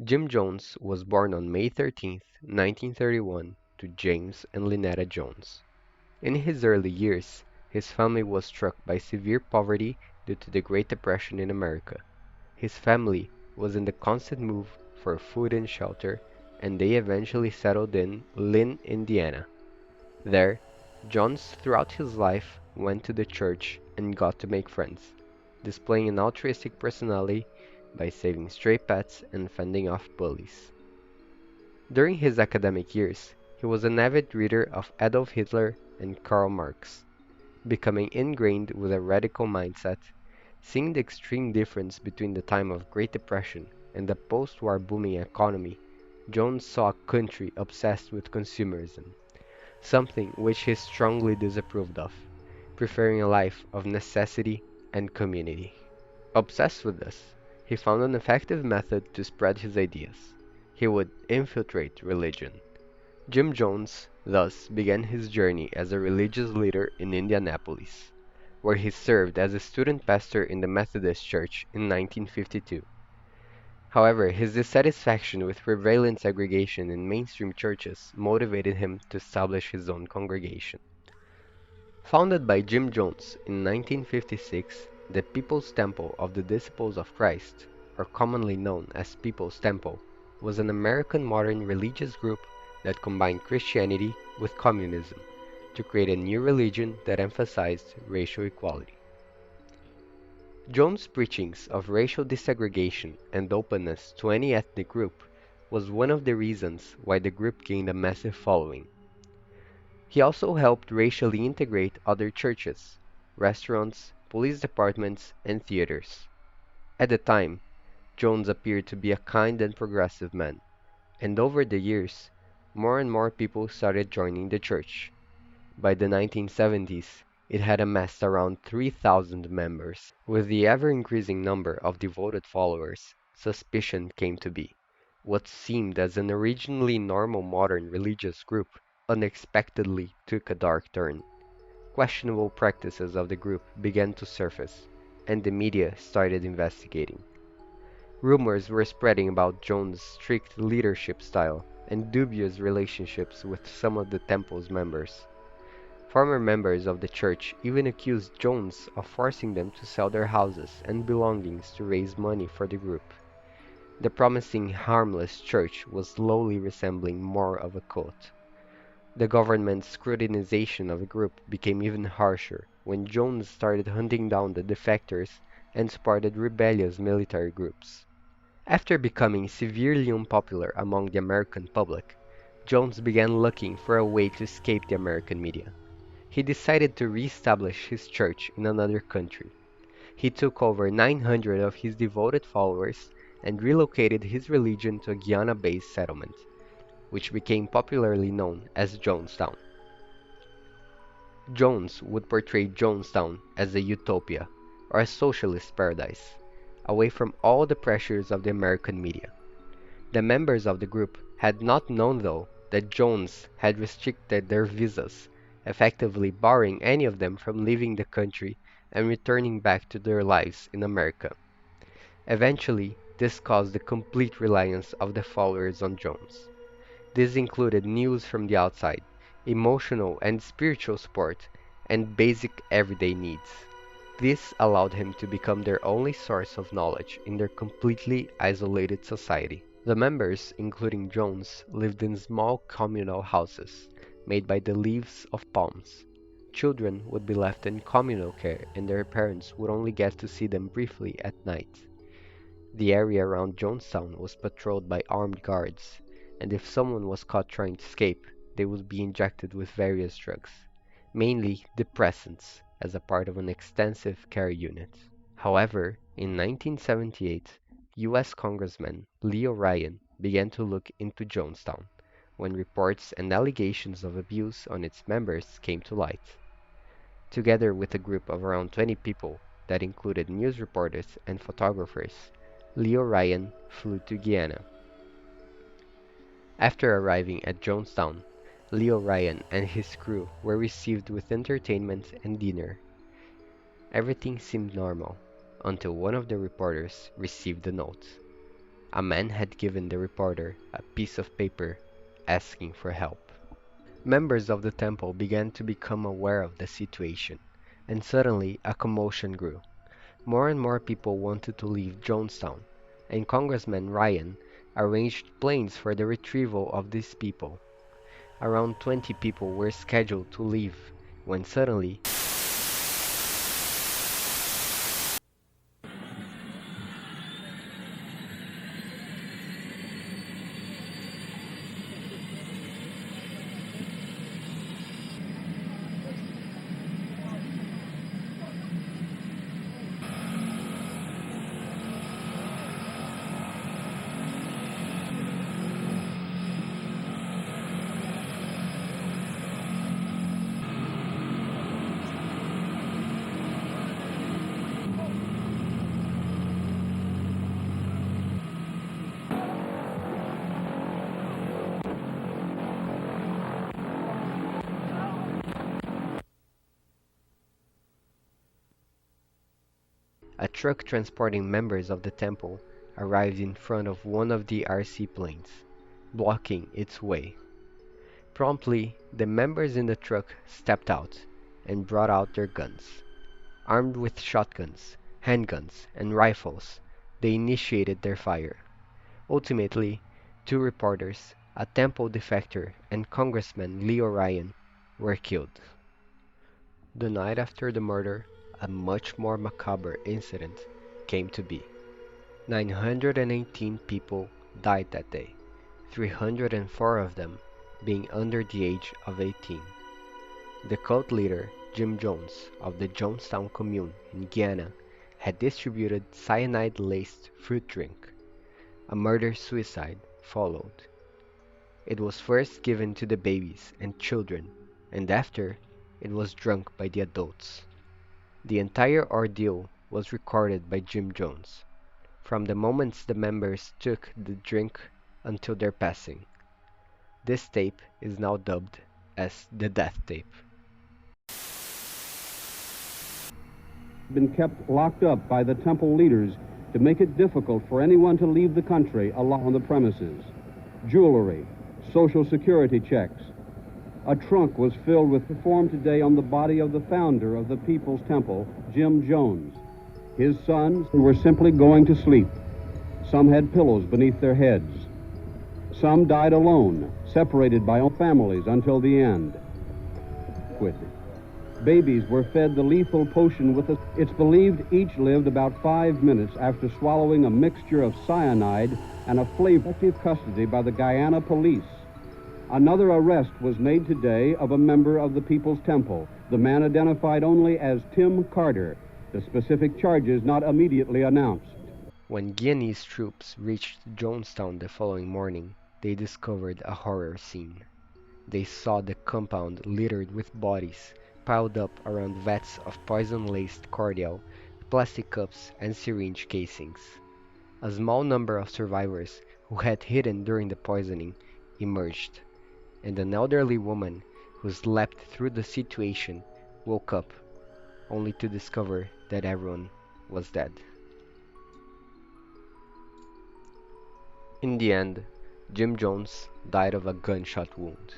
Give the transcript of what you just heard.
Jim Jones was born on May 13th, 1931, to James and Lynetta Jones. In his early years, his family was struck by severe poverty due to the Great Depression in America. His family was in the constant move for food and shelter, and they eventually settled in Lynn, Indiana. There, Jones throughout his life went to the church and got to make friends, displaying an altruistic personality by saving stray pets and fending off bullies. During his academic years, he was an avid reader of Adolf Hitler and Karl Marx, becoming ingrained with a radical mindset. Seeing the extreme difference between the time of Great Depression and the post-war booming economy, Jones saw a country obsessed with consumerism, something which he strongly disapproved of, preferring a life of necessity and community. Obsessed with this, he found an effective method to spread his ideas. He would infiltrate religion. Jim Jones thus began his journey as a religious leader in Indianapolis, where he served as a student pastor in the Methodist Church in 1952. However, his dissatisfaction with prevalent segregation in mainstream churches motivated him to establish his own congregation. Founded by Jim Jones in 1956, the People's Temple of the Disciples of Christ, or commonly known as People's Temple, was an American modern religious group that combined Christianity with communism to create a new religion that emphasized racial equality. Jones' preachings of racial desegregation and openness to any ethnic group was one of the reasons why the group gained a massive following. He also helped racially integrate other churches, restaurants, police departments, and theaters. At the time, Jones appeared to be a kind and progressive man, and over the years, more and more people started joining the church. By the 1970s, it had amassed around 3,000 members. With the ever-increasing number of devoted followers, suspicion came to be. What seemed as an originally normal modern religious group unexpectedly took a dark turn. Questionable practices of the group began to surface, and the media started investigating. Rumors were spreading about Jones' strict leadership style and dubious relationships with some of the temple's members. Former members of the church even accused Jones of forcing them to sell their houses and belongings to raise money for the group. The promising harmless church was slowly resembling more of a cult. The government's scrutinization of the group became even harsher when Jones started hunting down the defectors and supported rebellious military groups. After becoming severely unpopular among the American public, Jones began looking for a way to escape the American media. He decided to re-establish his church in another country. He took over 900 of his devoted followers and relocated his religion to a Guyana-based settlement, which became popularly known as Jonestown. Jones would portray Jonestown as a utopia, or a socialist paradise, away from all the pressures of the American media. The members of the group had not known, though, that Jones had restricted their visas, effectively barring any of them from leaving the country and returning back to their lives in America. Eventually, this caused the complete reliance of the followers on Jones. This included news from the outside, emotional and spiritual support, and basic everyday needs. This allowed him to become their only source of knowledge in their completely isolated society. The members, including Jones, lived in small communal houses made by the leaves of palms. Children would be left in communal care and their parents would only get to see them briefly at night. The area around Jonestown was patrolled by armed guards, and if someone was caught trying to escape, they would be injected with various drugs, mainly depressants, as a part of an extensive care unit. However, in 1978, U.S. Congressman Leo Ryan began to look into Jonestown when reports and allegations of abuse on its members came to light. Together with a group of around 20 people that included news reporters and photographers, Leo Ryan flew to Guyana. After arriving at Jonestown, Leo Ryan and his crew were received with entertainment and dinner. Everything seemed normal until one of the reporters received a note. A man had given the reporter a piece of paper asking for help. Members of the temple began to become aware of the situation, and suddenly a commotion grew. More and more people wanted to leave Jonestown, and Congressman Ryan arranged planes for the retrieval of these people. Around 20 people were scheduled to leave when suddenly a truck transporting members of the temple arrived in front of one of the RC planes, blocking its way. Promptly, the members in the truck stepped out and brought out their guns. Armed with shotguns, handguns, and rifles, they initiated their fire. Ultimately, two reporters, a temple defector, and Congressman Leo Ryan were killed. The night after the murder, a much more macabre incident came to be. 918 people died that day, 304 of them being under the age of 18. The cult leader, Jim Jones, of the Jonestown commune in Guyana, had distributed cyanide-laced fruit drink. A murder-suicide followed. It was first given to the babies and children, and after, it was drunk by the adults. The entire ordeal was recorded by Jim Jones, from the moments the members took the drink until their passing. This tape is now dubbed as the Death Tape. Been kept locked up by the temple leaders to make it difficult for anyone to leave the country along the premises. Jewelry, social security checks. A trunk was filled with performed today on the body of the founder of the People's Temple, Jim Jones. His sons were simply going to sleep. Some had pillows beneath their heads. Some died alone, separated by families until the end. Babies were fed the lethal potion with it's believed each lived about 5 minutes after swallowing a mixture of cyanide and a flavor. Custody by the Guyana police. Another arrest was made today of a member of the People's Temple, the man identified only as Tim Carter, the specific charges not immediately announced. When Guyanese troops reached Jonestown the following morning, they discovered a horror scene. They saw the compound littered with bodies, piled up around vats of poison-laced cordial, plastic cups, and syringe casings. A small number of survivors who had hidden during the poisoning emerged, and an elderly woman who slept through the situation woke up, only to discover that everyone was dead. In the end, Jim Jones died of a gunshot wound.